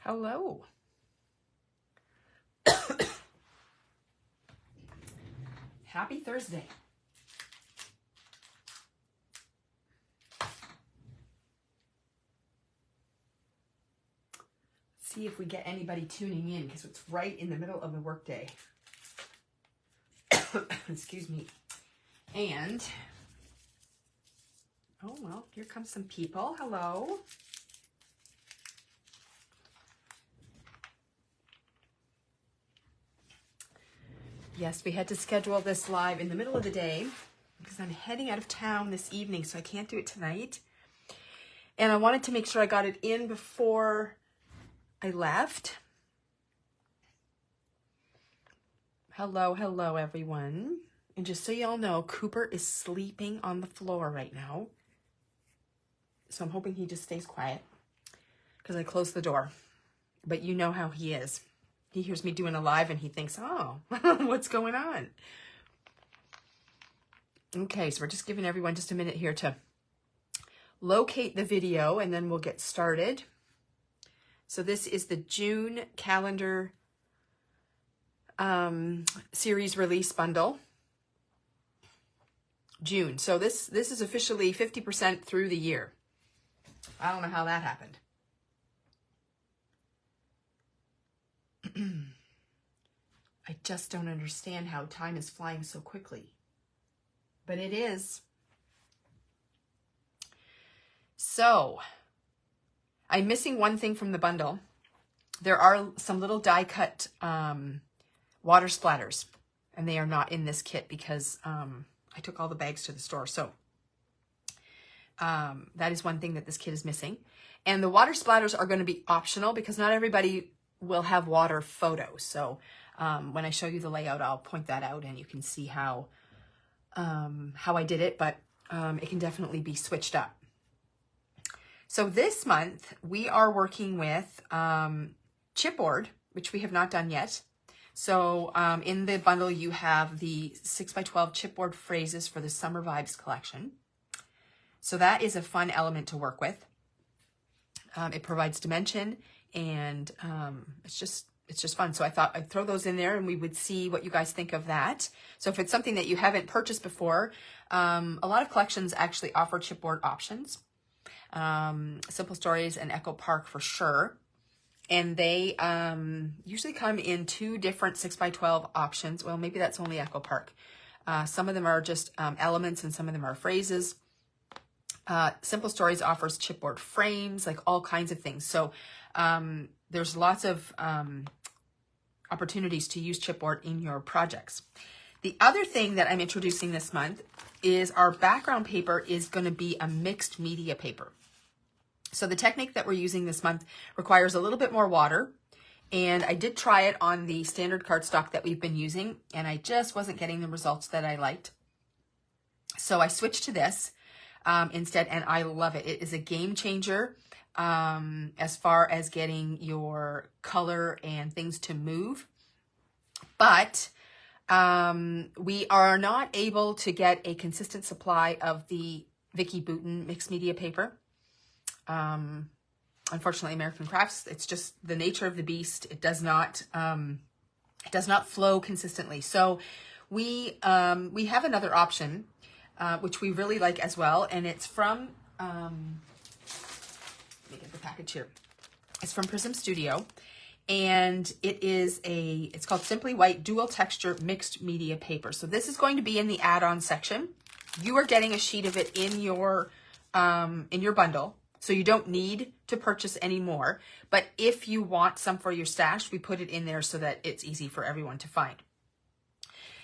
Hello. Happy Thursday. Let's see if we get anybody tuning in because it's right in the middle of the workday. Excuse me. And, oh, well, here comes some people. Hello. Yes, we had to schedule this live in the middle of the day because I'm heading out of town this evening, so I can't do it tonight. And I wanted to make sure I got it in before I left. Hello, hello, everyone. And just so y'all know, Cooper is sleeping on the floor right now. So I'm hoping he just stays quiet because I closed the door. But you know how he is. He hears me doing a live and he thinks, oh, what's going on? Okay, so we're just giving everyone just a minute here to locate the video and then we'll get started. So this is the June calendar series release bundle. June. So this is officially 50% through the year. I don't know how that happened. I just don't understand how time is flying so quickly. But it is. So, I'm missing one thing from the bundle. There are some little die cut water splatters. And they are not in this kit because I took all the bags to the store. So, that is one thing that this kit is missing. And the water splatters are going to be optional because not everybody will have water photos. So when I show you the layout, I'll point that out and you can see how I did it, but it can definitely be switched up. So this month we are working with chipboard, which we have not done yet. So in the bundle, you have the 6x12 chipboard phrases for the Summer Vibes collection. So that is a fun element to work with. It provides dimension and it's just fun. So I thought I'd throw those in there and we would see what you guys think of that. So if it's something that you haven't purchased before, a lot of collections actually offer chipboard options. Simple Stories and Echo Park for sure. And they usually come in 2 different 6x12 options. Well, maybe that's only Echo Park. Some of them are just elements and some of them are phrases. Simple Stories offers chipboard frames, like all kinds of things. So there's lots of opportunities to use chipboard in your projects. The other thing that I'm introducing this month is our background paper is going to be a mixed media paper. So the technique that we're using this month requires a little bit more water. And I did try it on the standard cardstock that we've been using, and I just wasn't getting the results that I liked. So I switched to this instead, and I love it. It is a game changer as far as getting your color and things to move. But we are not able to get a consistent supply of the Vicki Boutin mixed media paper. Unfortunately, American Crafts, it's just the nature of the beast. It does not flow consistently. So we have another option, which we really like as well. And it's from, let me get the package here. It's from Prism Studio. And it's called Simply White Dual Texture Mixed Media Paper. So this is going to be in the add-on section. You are getting a sheet of it in your bundle. So you don't need to purchase any more. But if you want some for your stash, we put it in there so that it's easy for everyone to find.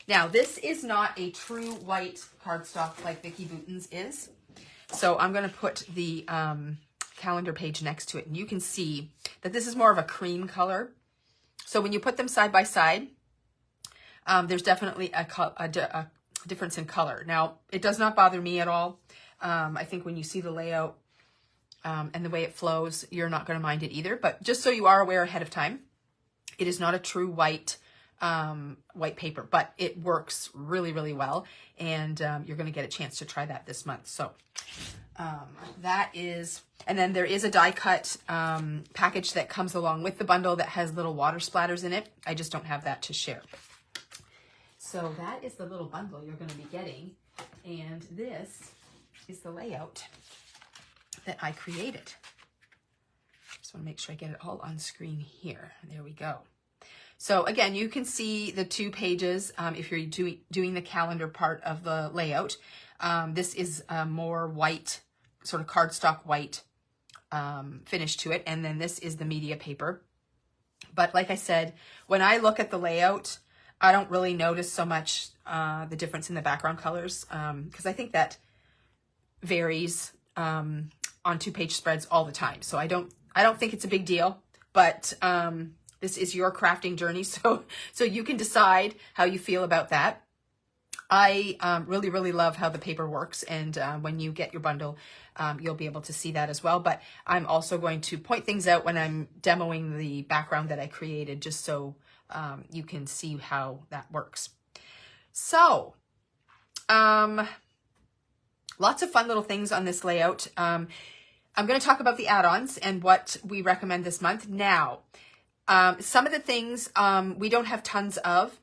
Now, this is not a true white cardstock like Vicki Boutin's is. So I'm going to put the calendar page next to it. And you can see that this is more of a cream color. So when you put them side by side, there's definitely a difference in color. Now, it does not bother me at all. I think when you see the layout, and the way it flows, you're not going to mind it either. But just so you are aware ahead of time, it is not a true white paper, but it works really, really well. And you're going to get a chance to try that this month. So That is, and then there is a die cut package that comes along with the bundle that has little water splatters in it. I just don't have that to share. So that is the little bundle you're going to be getting. And this is the layout that I created. Just want to make sure I get it all on screen here. There we go. So again, you can see the 2 pages if you're doing the calendar part of the layout. This is a more white, sort of cardstock white finish to it. And then this is the media paper. But like I said, when I look at the layout, I don't really notice so much the difference in the background colors because I think that varies on 2-page spreads all the time. So I don't think it's a big deal, but this is your crafting journey. So you can decide how you feel about that. I really, really love how the paper works. And when you get your bundle, you'll be able to see that as well. But I'm also going to point things out when I'm demoing the background that I created, just so you can see how that works. So, lots of fun little things on this layout. I'm going to talk about the add-ons and what we recommend this month. Now, some of the things we don't have tons of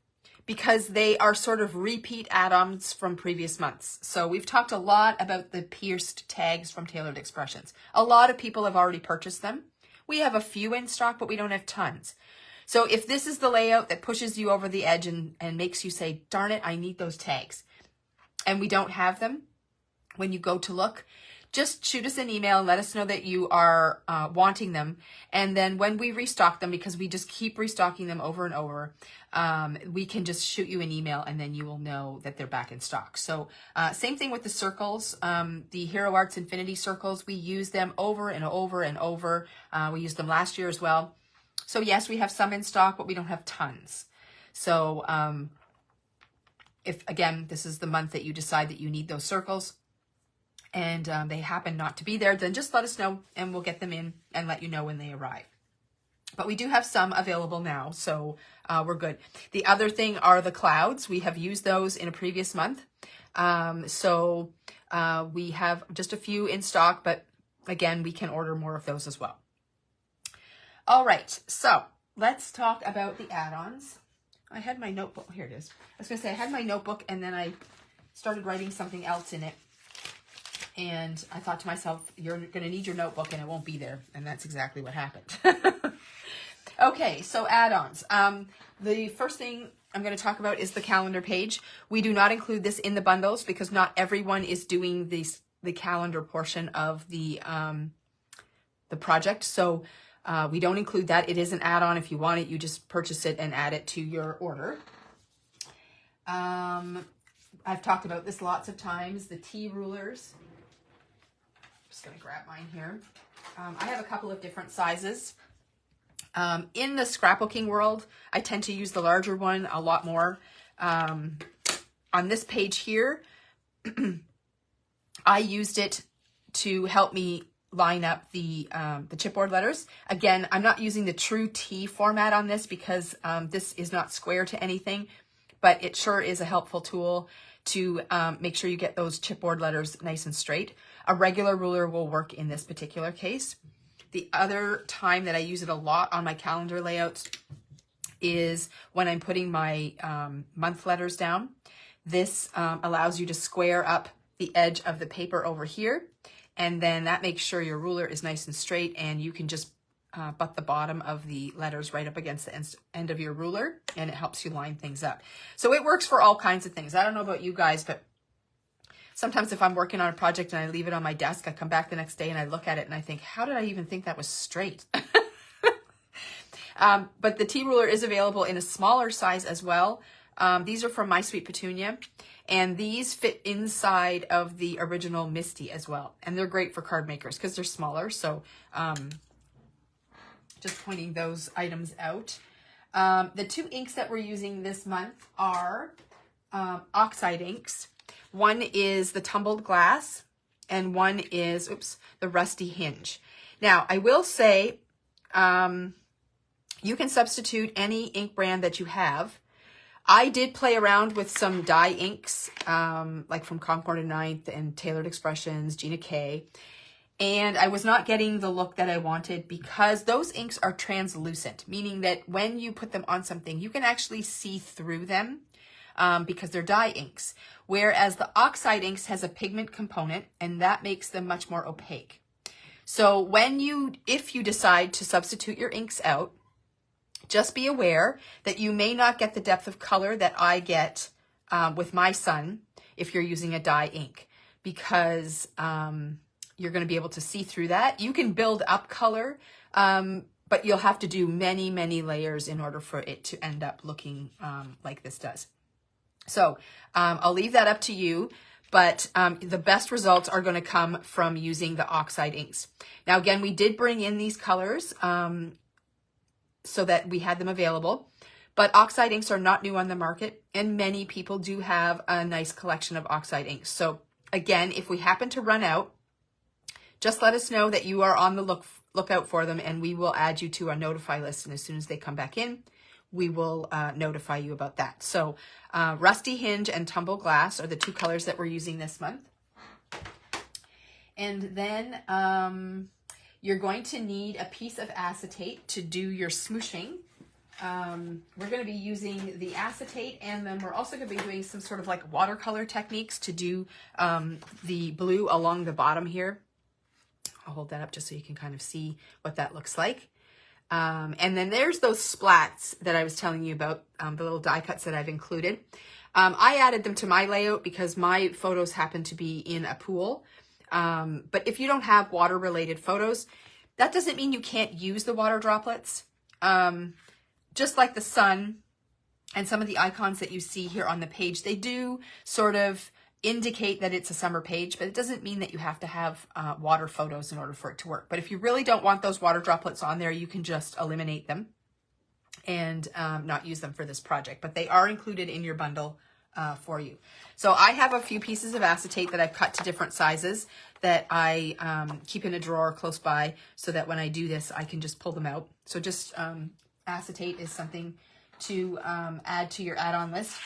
because they are sort of repeat add-ons from previous months. So we've talked a lot about the pierced tags from Tailored Expressions. A lot of people have already purchased them. We have a few in stock, but we don't have tons. So if this is the layout that pushes you over the edge and makes you say, darn it, I need those tags, and we don't have them when you go to look, just shoot us an email and let us know that you are wanting them. And then when we restock them, because we just keep restocking them over and over, we can just shoot you an email and then you will know that they're back in stock. So same thing with the circles, the Hero Arts Infinity circles. We use them over and over and over. We used them last year as well. So yes, we have some in stock, but we don't have tons. So if, again, this is the month that you decide that you need those circles and they happen not to be there, then just let us know and we'll get them in and let you know when they arrive. But we do have some available now, so we're good. The other thing are the clouds. We have used those in a previous month. So we have just a few in stock, but again, we can order more of those as well. All right, so let's talk about the add-ons. I had my notebook. Here it is. I was going to say I had my notebook and then I started writing something else in it. And I thought to myself, you're going to need your notebook and it won't be there. And that's exactly what happened. Okay, so add-ons. The first thing I'm going to talk about is the calendar page. We do not include this in the bundles because not everyone is doing the calendar portion of the project. So we don't include that. It is an add-on. If you want it, you just purchase it and add it to your order. I've talked about this lots of times, the T rulers. Just going to grab mine here. I have a couple of different sizes. In the scrapbooking world, I tend to use the larger one a lot more. On this page here, I used it to help me line up the chipboard letters. Again, I'm not using the true T format on this because this is not square to anything, but it sure is a helpful tool to make sure you get those chipboard letters nice and straight. A regular ruler will work in this particular case. The other time that I use it a lot on my calendar layouts is when I'm putting my month letters down. This allows you to square up the edge of the paper over here, and then that makes sure your ruler is nice and straight, and you can just butt the bottom of the letters right up against the end of your ruler, and it helps you line things up. So it works for all kinds of things. I don't know about you guys, but sometimes if I'm working on a project and I leave it on my desk, I come back the next day and I look at it and I think, how did I even think that was straight? But the T ruler is available in a smaller size as well. These are from My Sweet Petunia, and these fit inside of the original Misty as well. And they're great for card makers because they're smaller. So just pointing those items out. The two inks that we're using this month are oxide inks. One is the Tumbled Glass, and one is, the Rusty Hinge. Now, I will say, you can substitute any ink brand that you have. I did play around with some dye inks, like from Concord and Ninth and Tailored Expressions, Gina K. And I was not getting the look that I wanted because those inks are translucent, meaning that when you put them on something, you can actually see through them because they're dye inks. Whereas the oxide inks has a pigment component, and that makes them much more opaque. So if you decide to substitute your inks out, just be aware that you may not get the depth of color that I get with my son if you're using a dye ink, because you're going to be able to see through that. You can build up color, but you'll have to do many, many layers in order for it to end up looking like this does. So I'll leave that up to you, but the best results are going to come from using the oxide inks. Now, again, we did bring in these colors so that we had them available, but oxide inks are not new on the market, and many people do have a nice collection of oxide inks. So again, if we happen to run out, just let us know that you are on the lookout for them, and we will add you to our notify list. And as soon as they come back in, we will notify you about that. So Rusty Hinge and Tumble Glass are the two colors that we're using this month. And then you're going to need a piece of acetate to do your smooshing. We're going to be using the acetate, and then we're also going to be doing some sort of like watercolor techniques to do the blue along the bottom here. I'll hold that up just so you can kind of see what that looks like. And then there's those splats that I was telling you about, the little die cuts that I've included. I added them to my layout because my photos happen to be in a pool. But if you don't have water related photos, that doesn't mean you can't use the water droplets. Just like the sun and some of the icons that you see here on the page, they do sort of indicate that it's a summer page, but it doesn't mean that you have to have water photos in order for it to work. But if you really don't want those water droplets on there, you can just eliminate them and not use them for this project. But they are included in your bundle for you. So I have a few pieces of acetate that I've cut to different sizes that I keep in a drawer close by, so that when I do this, I can just pull them out. So just acetate is something to add to your add-on list.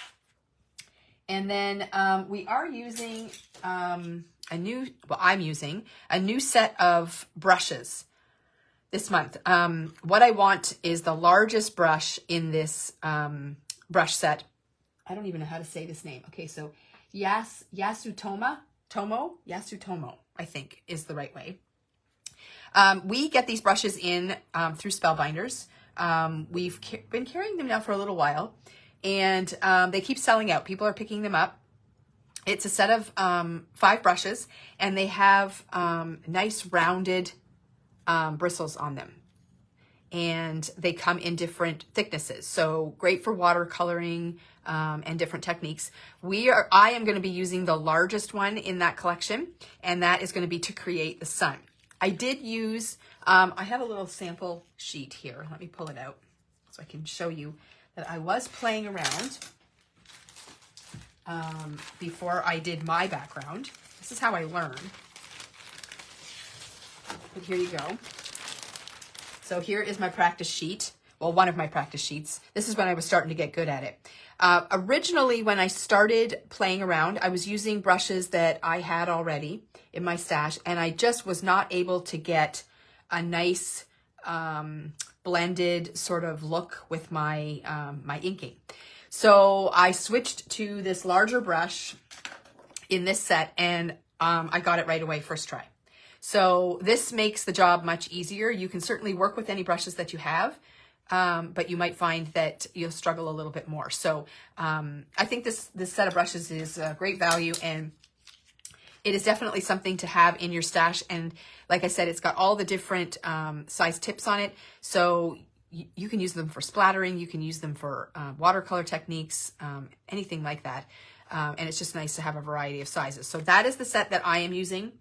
And then we are using I'm using a new set of brushes this month. What I want is the largest brush in this brush set. I don't even know how to say this name. Okay, so Yasutomo, I think is the right way. We get these brushes in through Spellbinders. We've been carrying them now for a little while, and they keep selling out. People are picking them up. It's a set of 5 brushes, and they have nice rounded bristles on them. And they come in different thicknesses. So great for watercoloring and different techniques. I am going to be using the largest one in that collection, and that is going to be to create the sun. I did use, I have a little sample sheet here. Let me pull it out so I can show you that I was playing around before I did my background. This is how I learn. But here you go. So here is my practice sheet. Well, one of my practice sheets. This is when I was starting to get good at it. Originally, when I started playing around, I was using brushes that I had already in my stash, and I just was not able to get a nice blended sort of look with my my inking. So I switched to this larger brush in this set, and I got it right away first try. So this makes the job much easier. You can certainly work with any brushes that you have, but you might find that you'll struggle a little bit more. So I think this set of brushes is a great value, and it is definitely something to have in your stash. And like I said, it's got all the different size tips on it. So you can use them for splattering. You can use them for watercolor techniques, anything like that. And it's just nice to have a variety of sizes. So that is the set that I am using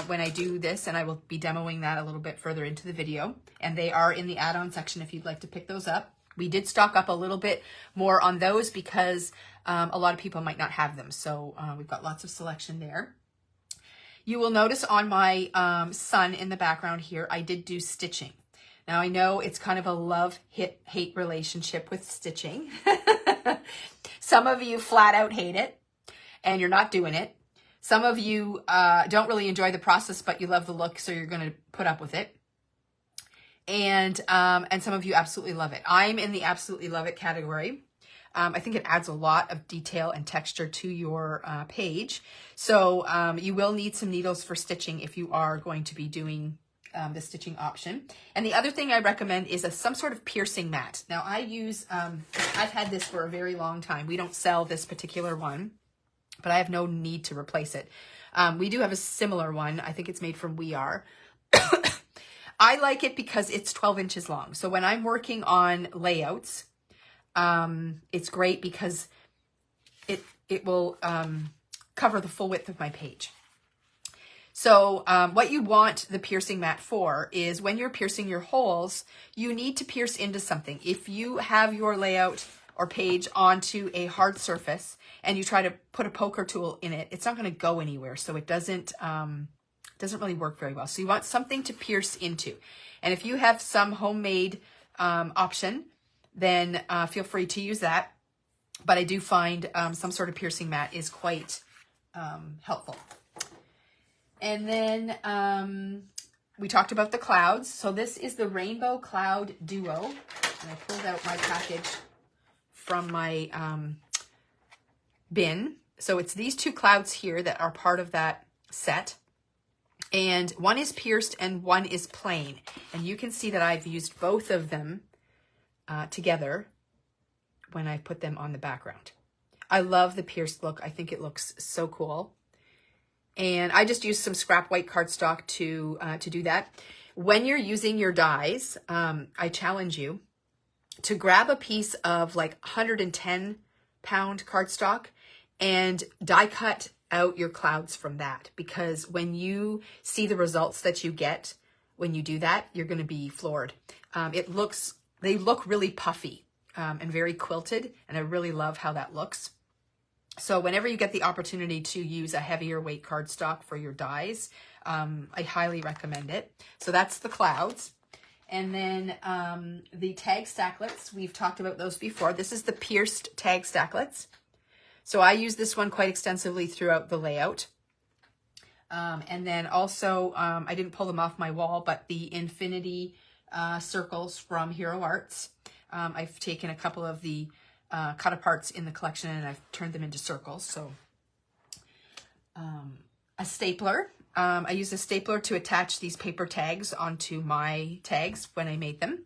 when I do this, and I will be demoing that a little bit further into the video. And they are in the add-on section if you'd like to pick those up. We did stock up a little bit more on those because a lot of people might not have them. So we've got lots of selection there. You will notice on my sun in the background here, I did do stitching. Now I know it's kind of a love-hate relationship with stitching. Some of you flat out hate it and you're not doing it. Some of you don't really enjoy the process, but you love the look, so you're going to put up with it. And some of you absolutely love it. I'm in the absolutely love it category. I think it adds a lot of detail and texture to your page. So you will need some needles for stitching if you are going to be doing the stitching option. And the other thing I recommend is some sort of piercing mat. Now I use, I've had this for a very long time. We don't sell this particular one, but I have no need to replace it. We do have a similar one. I think it's made from We Are. I like it because it's 12 inches long. So when I'm working on layouts, it's great because it will cover the full width of my page. So what you want the piercing mat for is when you're piercing your holes, you need to pierce into something. If you have your layout or page onto a hard surface and you try to put a poker tool in it, it's not going to go anywhere. So it doesn't really work very well. So you want something to pierce into. And if you have some homemade option, then feel free to use that. But I do find some sort of piercing mat is quite helpful. And then we talked about the clouds. So this is the Rainbow Cloud Duo. And I pulled out my package from my bin. So it's these two clouds here that are part of that set. And one is pierced and one is plain. And you can see that I've used both of them together when I put them on the background. I love the pierced look. I think it looks so cool. And I just used some scrap white cardstock to do that. When you're using your dies, I challenge you to grab a piece of like 110-pound cardstock and die cut out your clouds from that. Because when you see the results that you get when you do that, you're going to be floored. They look really puffy and very quilted, and I really love how that looks. So whenever you get the opportunity to use a heavier weight cardstock for your dies, I highly recommend it. So that's the clouds. And then the tag stacklets, we've talked about those before. This is the pierced tag stacklets. So I use this one quite extensively throughout the layout. And then also, I didn't pull them off my wall, but the infinity circles from Hero Arts. I've taken a couple of the cut aparts in the collection and I've turned them into circles. So a stapler. I used a stapler to attach these paper tags onto my tags when I made them.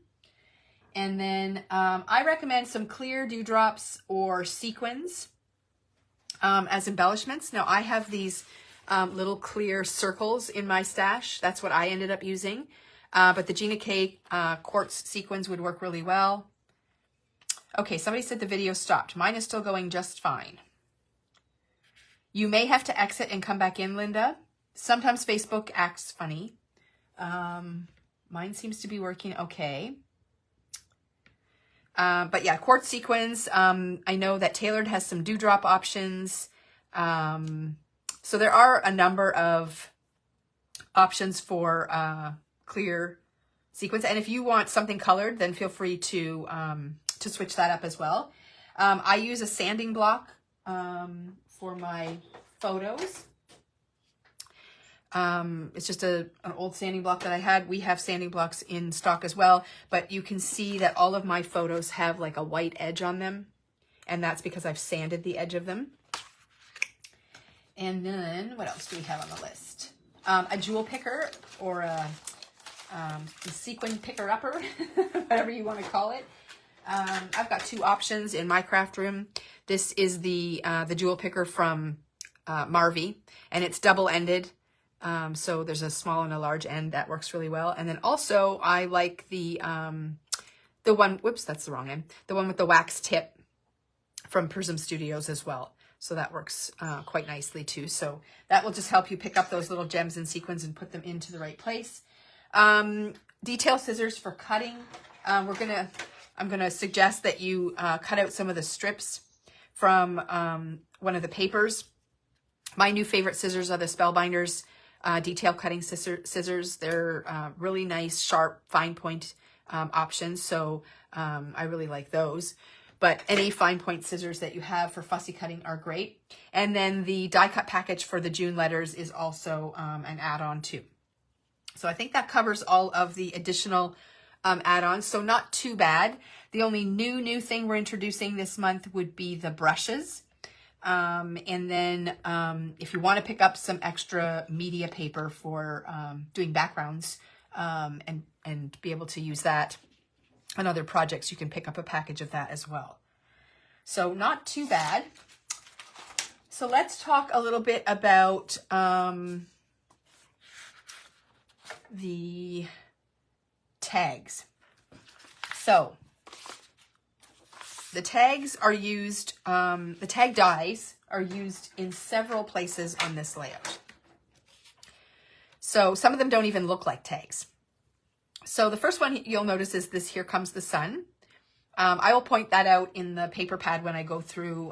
And then I recommend some clear dewdrops or sequins as embellishments. Now I have these little clear circles in my stash. That's what I ended up using. But the Gina K quartz sequins would work really well. Okay, somebody said the video stopped. Mine is still going just fine. You may have to exit and come back in, Linda. Sometimes Facebook acts funny. Mine seems to be working okay. But yeah, quartz sequins. I know that Tailored has some dewdrop options. So there are a number of options for clear sequins. And if you want something colored, then feel free to switch that up as well. I use a sanding block for my photos. It's just an old sanding block that I had. We have sanding blocks in stock as well, but you can see that all of my photos have like a white edge on them, and that's because I've sanded the edge of them. And then what else do we have on the list? A jewel picker or a sequin picker-upper, whatever you want to call it. I've got two options in my craft room. This is the jewel picker from Marvy, and it's double-ended. So there's a small and a large end that works really well. And then also I like the one, whoops, that's the wrong end. The one with the wax tip from Prism Studios as well. So that works quite nicely too. So that will just help you pick up those little gems and sequins and put them into the right place. Detail scissors for cutting. I'm gonna suggest that you cut out some of the strips from one of the papers. My new favorite scissors are the Spellbinders detail cutting scissors. They're really nice, sharp, fine point options. So I really like those. but any fine point scissors that you have for fussy cutting are great. And then the die cut package for the June letters is also an add-on too. So I think that covers all of the additional add-ons, so not too bad. The only new thing we're introducing this month would be the brushes. And then if you want to pick up some extra media paper for doing backgrounds and be able to use that on other projects, you can pick up a package of that as well. So not too bad. So let's talk a little bit about the tags. So the tags are used, the tag dies are used in several places on this layout. So some of them don't even look like tags. So the first one you'll notice is this Here Comes the Sun. I will point that out in the paper pad when I go through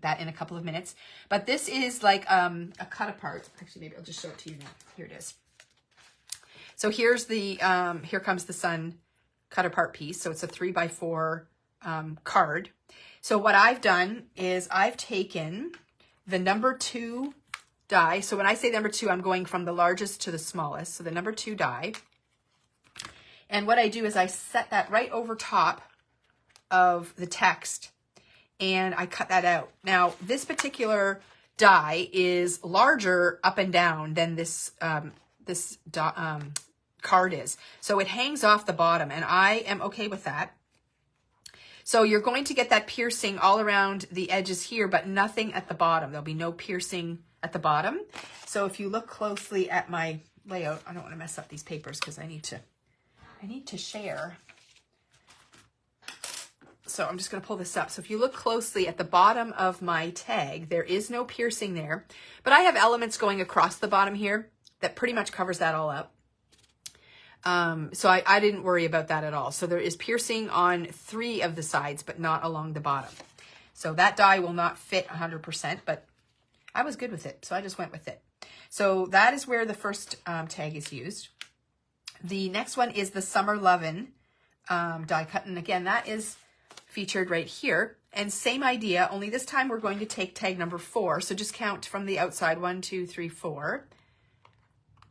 that in a couple of minutes. But this is like a cut apart. Actually, maybe I'll just show it to you now. Here it is. So here's the Here Comes the Sun cut apart piece. So it's a 3x4 card. So what I've done is I've taken the number 2 die. So when I say number 2, I'm going from the largest to the smallest. So the number 2 die. And what I do is I set that right over top of the text and I cut that out. Now, this particular die is larger up and down than this card is. So it hangs off the bottom and I am okay with that. So you're going to get that piercing all around the edges here, but nothing at the bottom. There'll be no piercing at the bottom. So if you look closely at my layout, I don't want to mess up these papers because I need to share. So I'm just going to pull this up. So if you look closely at the bottom of my tag, there is no piercing there, but I have elements going across the bottom here that pretty much covers that all up. So I didn't worry about that at all. So there is piercing on 3 of the sides, but not along the bottom. So that die will not fit 100%, but I was good with it. So I just went with it. So that is where the first tag is used. The next one is the Summer Lovin' die cut. And again, that is featured right here. And same idea, only this time we're going to take tag number 4. So just count from the outside, 1, 2, 3, 4.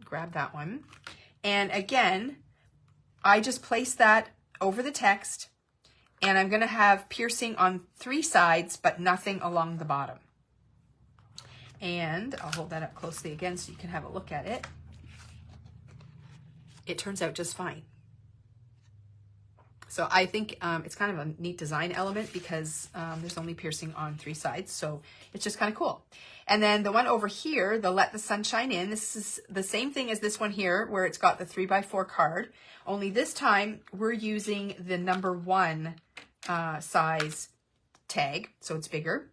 Grab that one. And again, I just place that over the text and I'm going to have piercing on 3 sides, but nothing along the bottom. And I'll hold that up closely again so you can have a look at it. It turns out just fine. So I think it's kind of a neat design element because there's only piercing on 3 sides. So it's just kind of cool. And then the one over here, the Let the Sunshine In, this is the same thing as this one here where it's got the 3x4 card. Only this time we're using the number 1 size tag. So it's bigger.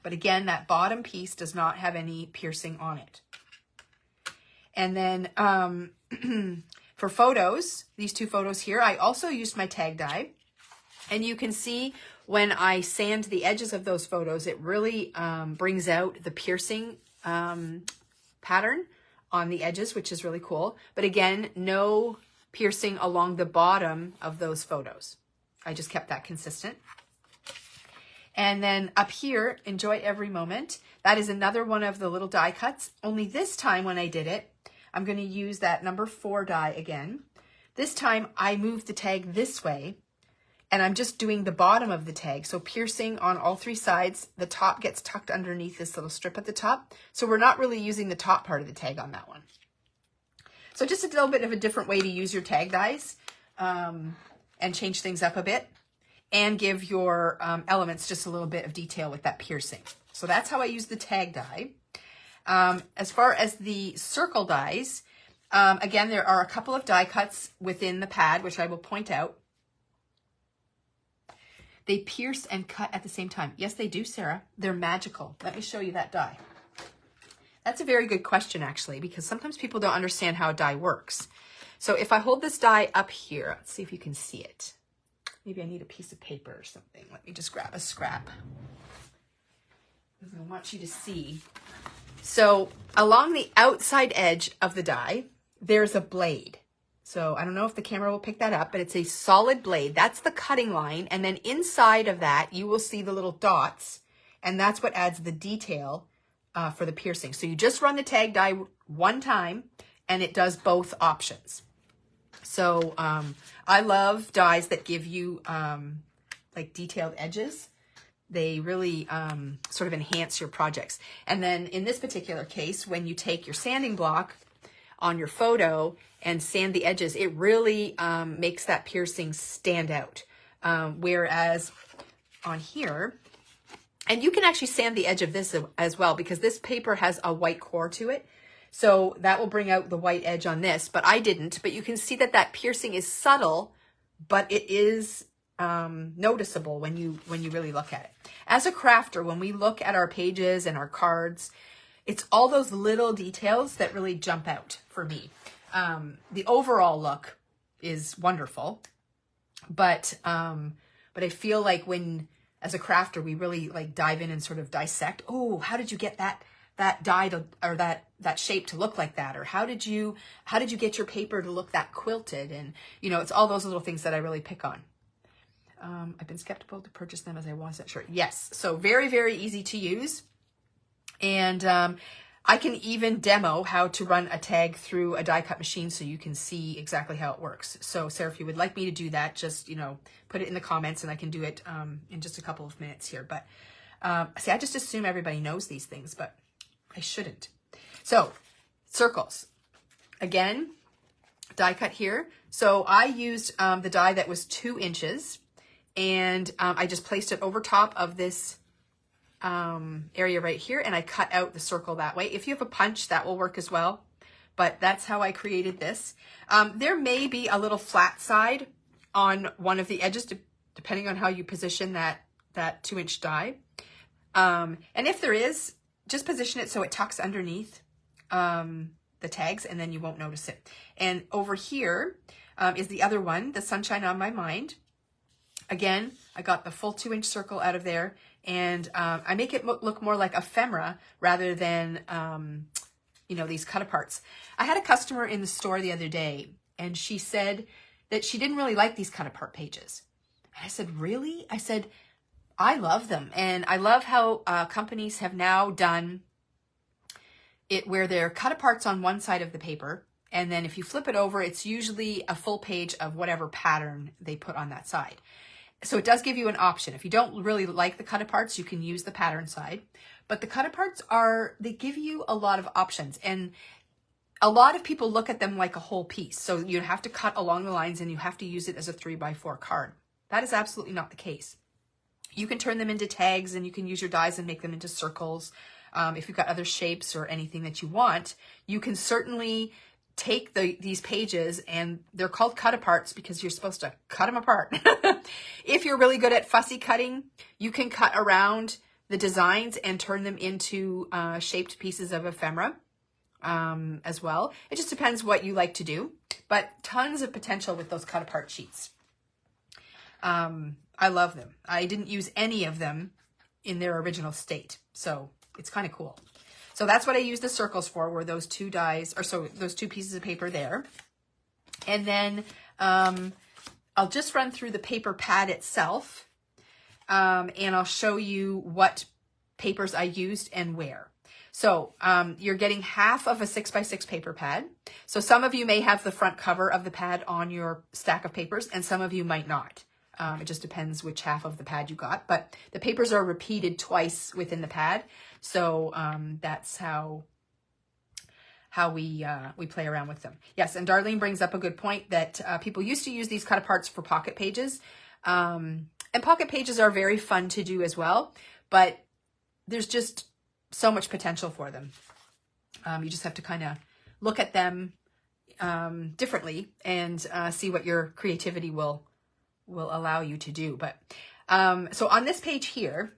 But again, that bottom piece does not have any piercing on it. And then for photos, these 2 photos here, I also used my tag die. And you can see when I sand the edges of those photos, it really brings out the piercing pattern on the edges, which is really cool. But again, no piercing along the bottom of those photos. I just kept that consistent. And then up here, Enjoy Every Moment. That is another one of the little die cuts. Only this time when I did it, I'm going to use that number 4 die again. This time I moved the tag this way and I'm just doing the bottom of the tag. So piercing on all 3 sides, the top gets tucked underneath this little strip at the top. So we're not really using the top part of the tag on that one. So just a little bit of a different way to use your tag dies and change things up a bit and give your elements just a little bit of detail with that piercing. So that's how I use the tag die. As far as the circle dies, again, there are a couple of die cuts within the pad, which I will point out. They pierce and cut at the same time. Yes, they do, Sarah. They're magical. Let me show you that die. That's a very good question, actually, because sometimes people don't understand how a die works. So if I hold this die up here, let's see if you can see it. Maybe I need a piece of paper or something. Let me just grab a scrap. I want you to see. So along the outside edge of the die, there's a blade. So I don't know if the camera will pick that up, but it's a solid blade. That's the cutting line. And then inside of that, you will see the little dots, and that's what adds the detail for the piercing. So you just run the tag die one time, and it does both options. So I love dies that give you like detailed edges. They really sort of enhance your projects. And then in this particular case, when you take your sanding block on your photo and sand the edges, it really makes that piercing stand out. Whereas on here, and you can actually sand the edge of this as well, because this paper has a white core to it. So that will bring out the white edge on this, but I didn't. But you can see that that piercing is subtle, but it is noticeable when you really look at it. As a crafter, when we look at our pages and our cards, it's all those little details that really jump out for me. The overall look is wonderful, but I feel like when, as a crafter, we really like dive in and sort of dissect. Oh, how did you get that die to, or that shape to look like that? Or how did you get your paper to look that quilted? And you know, it's all those little things that I really pick on. I've been skeptical to purchase them as I wasn't sure. Yes, so very, very easy to use. And I can even demo how to run a tag through a die cut machine so you can see exactly how it works. So Sarah, if you would like me to do that, just, you know, put it in the comments and I can do it in just a couple of minutes here. But see, I just assume everybody knows these things, but I shouldn't. So circles, again, die cut here. So I used the die that was 2 inches, and I just placed it over top of this area right here, and I cut out the circle that way. If you have a punch, that will work as well, but that's how I created this. There may be a little flat side on one of the edges, depending on how you position that 2-inch die. And if there is, just position it so it tucks underneath the tags, and then you won't notice it. And over here is the other one, the Sunshine on My Mind. Again, I got the full 2-inch circle out of there, and I make it look more like ephemera rather than, you know, these cut-aparts. I had a customer in the store the other day, and she said that she didn't really like these cut-apart pages. And I said, really? I said, I love them, and I love how companies have now done it where they're cut-aparts on one side of the paper, and then if you flip it over, it's usually a full page of whatever pattern they put on that side. So it does give you an option. If you don't really like the cut-aparts, you can use the pattern side. But the cut-aparts they give you a lot of options. And a lot of people look at them like a whole piece. So you have to cut along the lines and you have to use it as a 3x4 card. That is absolutely not the case. You can turn them into tags, and you can use your dies and make them into circles. If you've got other shapes or anything that you want, you can certainly take these pages, and they're called cut-aparts because you're supposed to cut them apart. If you're really good at fussy cutting, you can cut around the designs and turn them into shaped pieces of ephemera as well. It just depends what you like to do, but tons of potential with those cut-apart sheets. I love them. I didn't use any of them in their original state, so it's kind of cool. So that's what I use the circles for, were those 2 dies, or so those 2 pieces of paper there. And then I'll just run through the paper pad itself, and I'll show you what papers I used and where. So you're getting half of a 6x6 paper pad. So some of you may have the front cover of the pad on your stack of papers, and some of you might not. It just depends which half of the pad you got, but the papers are repeated twice within the pad. So that's how we play around with them. Yes, and Darlene brings up a good point that people used to use these cut-aparts for pocket pages. And pocket pages are very fun to do as well, but there's just so much potential for them. You just have to kind of look at them differently and see what your creativity will allow you to do. But so on this page here,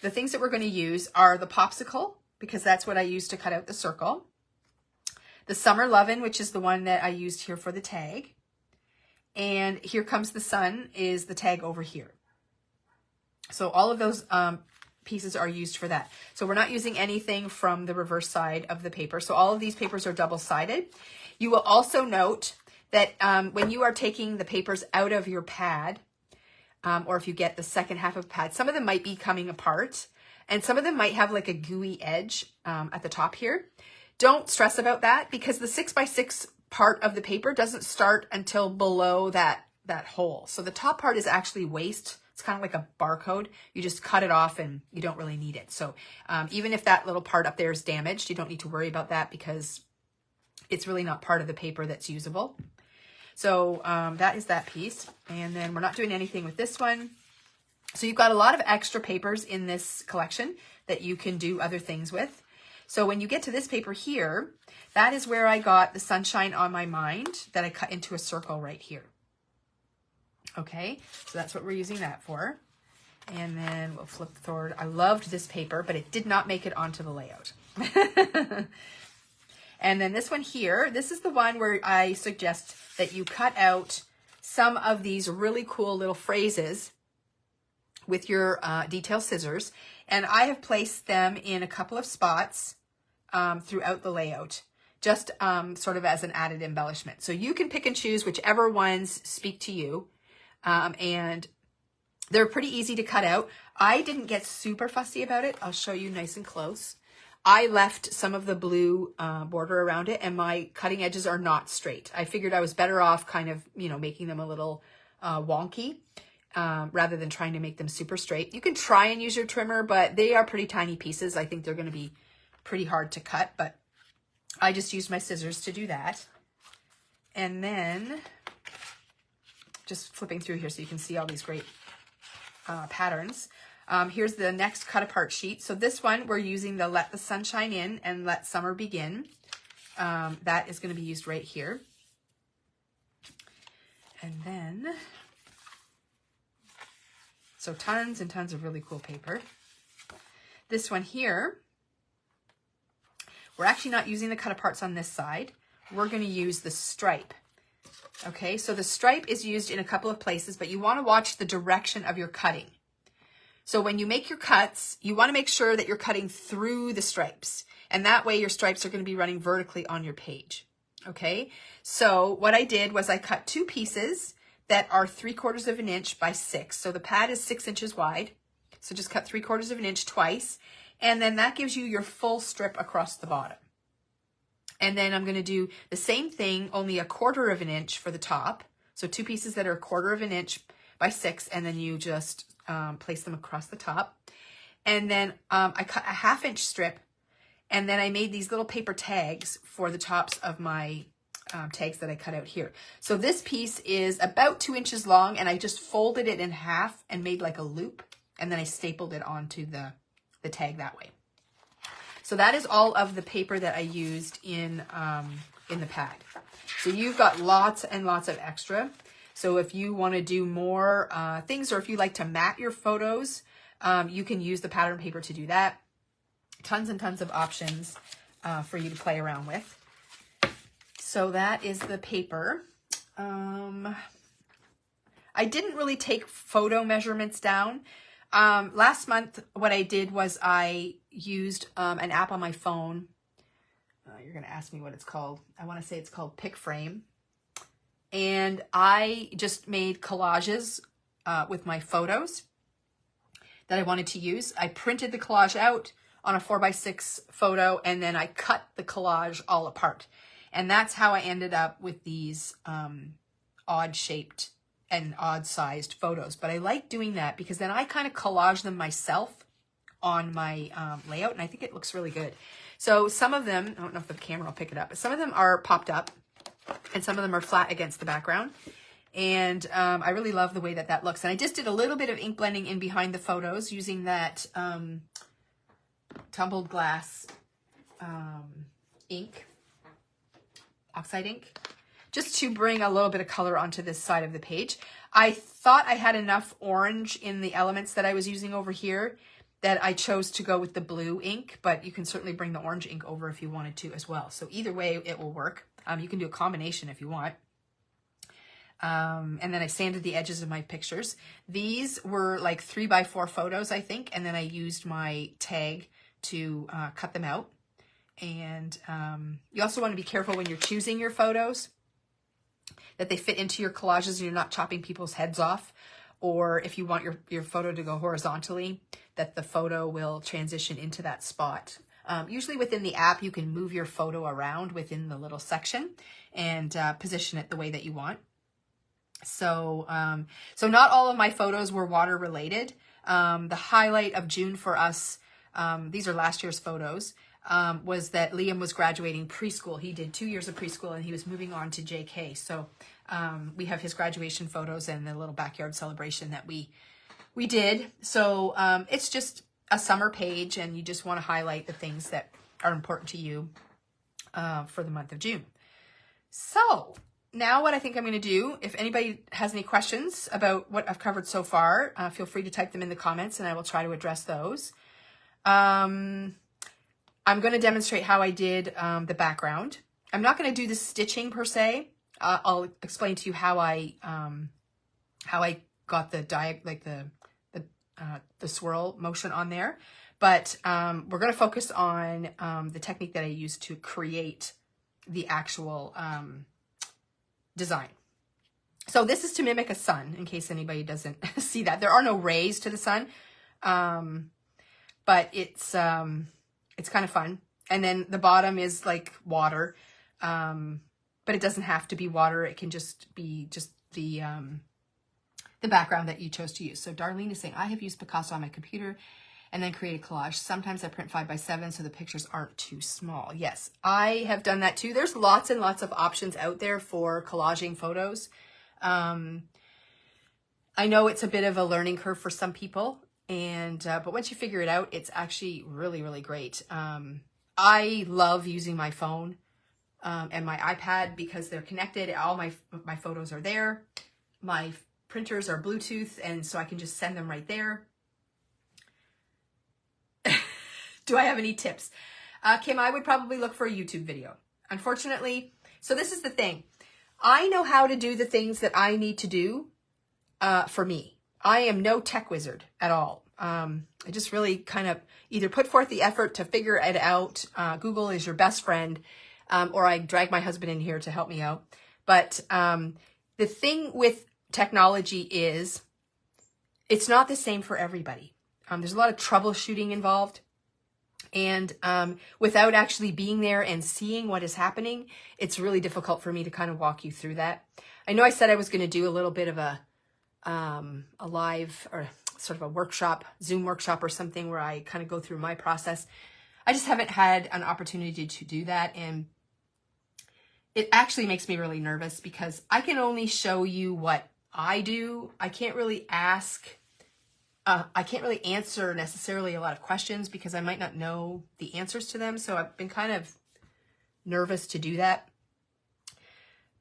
the things that we're going to use are the popsicle, because that's what I used to cut out the circle. The Summer Lovin', which is the one that I used here for the tag. And Here Comes the Sun is the tag over here. So all of those pieces are used for that. So we're not using anything from the reverse side of the paper. So all of these papers are double-sided. You will also note that when you are taking the papers out of your pad, or if you get the second half of a pad, some of them might be coming apart and some of them might have like a gooey edge at the top here. Don't stress about that because the 6x6 part of the paper doesn't start until below that hole. So the top part is actually waste. It's kind of like a barcode. You just cut it off and you don't really need it. So even if that little part up there is damaged, you don't need to worry about that because it's really not part of the paper that's usable. So that is that piece. And then we're not doing anything with this one. So you've got a lot of extra papers in this collection that you can do other things with. So when you get to this paper here, that is where I got the Sunshine on My Mind that I cut into a circle right here. Okay, so that's what we're using that for. And then we'll flip forward. I loved this paper, but it did not make it onto the layout. And then this one here, this is the one where I suggest that you cut out some of these really cool little phrases with your detail scissors. And I have placed them in a couple of spots throughout the layout, just sort of as an added embellishment. So you can pick and choose whichever ones speak to you. And they're pretty easy to cut out. I didn't get super fussy about it. I'll show you nice and close. I left some of the blue border around it and my cutting edges are not straight. I figured I was better off kind of, you know, making them a little wonky rather than trying to make them super straight. You can try and use your trimmer, but they are pretty tiny pieces. I think they're going to be pretty hard to cut, but I just used my scissors to do that. And then just flipping through here so you can see all these great patterns. Here's the next cut apart sheet. So this one, we're using the Let the Sunshine In and Let Summer Begin. That is going to be used right here. And then, so tons and tons of really cool paper. This one here, we're actually not using the cut aparts on this side. We're going to use the stripe. Okay, so the stripe is used in a couple of places, but you want to watch the direction of your cutting. So when you make your cuts, you want to make sure that you're cutting through the stripes. And that way your stripes are going to be running vertically on your page. Okay, so what I did was I cut two pieces that are 3/4 of an inch by 6. So the pad is 6 inches wide. So just cut 3/4 of an inch twice. And then that gives you your full strip across the bottom. And then I'm going to do the same thing, only 1/4 of an inch for the top. So two pieces that are 1/4 of an inch by 6, and then you just place them across the top. And then I cut a 1/2 inch strip, and then I made these little paper tags for the tops of my tags that I cut out here. So this piece is about 2 inches long, and I just folded it in half and made like a loop, and then I stapled it onto the tag that way. So that is all of the paper that I used in the pad. So you've got lots and lots of extra. So if you want to do more things, or if you like to mat your photos, you can use the pattern paper to do that. Tons and tons of options for you to play around with. So that is the paper. I didn't really take photo measurements down. Last month, what I did was I used an app on my phone. You're going to ask me what it's called. I want to say it's called PicFrame. And I just made collages with my photos that I wanted to use. I printed the collage out on a 4x6 photo, and then I cut the collage all apart. And that's how I ended up with these odd-shaped and odd-sized photos. But I like doing that because then I kind of collage them myself on my layout, and I think it looks really good. So some of them, I don't know if the camera will pick it up, but some of them are popped up, and some of them are flat against the background. And I really love the way that that looks. And I just did a little bit of ink blending in behind the photos using that tumbled glass ink, oxide ink, just to bring a little bit of color onto this side of the page. I thought I had enough orange in the elements that I was using over here that I chose to go with the blue ink, but you can certainly bring the orange ink over if you wanted to as well. So either way, it will work. You can do a combination if you want. And then I sanded the edges of my pictures. These were like 3x4 photos, I think. And then I used my tag to cut them out. And you also want to be careful when you're choosing your photos that they fit into your collages and you're not chopping people's heads off. Or if you want your photo to go horizontally, that the photo will transition into that spot. Usually within the app, you can move your photo around within the little section and position it the way that you want. So, so not all of my photos were water related. The highlight of June for us, these are last year's photos, was that Liam was graduating preschool. He did 2 years of preschool and he was moving on to JK. So we have his graduation photos and the little backyard celebration that we did. So it's just a summer page and you just want to highlight the things that are important to you for the month of June. So now what I think I'm going to do, if anybody has any questions about what I've covered so far, feel free to type them in the comments and I will try to address those. I'm going to demonstrate how I did the background. I'm not going to do the stitching per se. I'll explain to you how I got the the swirl motion on there. But we're going to focus on the technique that I used to create the actual design. So this is to mimic a sun, in case anybody doesn't see that. There are no rays to the sun, but it's kind of fun. And then the bottom is like water, but it doesn't have to be water. It can just be the background that you chose to use. So Darlene is saying, I have used Picasso on my computer and then create a collage. Sometimes I print 5x7 so the pictures aren't too small. Yes, I have done that too. There's lots and lots of options out there for collaging photos. I know it's a bit of a learning curve for some people, and but once you figure it out, it's actually really, really great. I love using my phone and my iPad because they're connected. All my photos are there. My printers are Bluetooth, and so I can just send them right there. Do I have any tips? Kim, I would probably look for a YouTube video. Unfortunately, so this is the thing. I know how to do the things that I need to do for me. I am no tech wizard at all. I just really kind of either put forth the effort to figure it out. Google is your best friend, or I drag my husband in here to help me out. But the thing with technology is it's not the same for everybody. There's a lot of troubleshooting involved. And without actually being there and seeing what is happening, it's really difficult for me to kind of walk you through that. I know I said I was going to do a little bit of a live or sort of a workshop, Zoom workshop or something where I kind of go through my process. I just haven't had an opportunity to do that. And it actually makes me really nervous because I can only show you what I do. I can't really answer necessarily a lot of questions because I might not know the answers to them. So I've been kind of nervous to do that.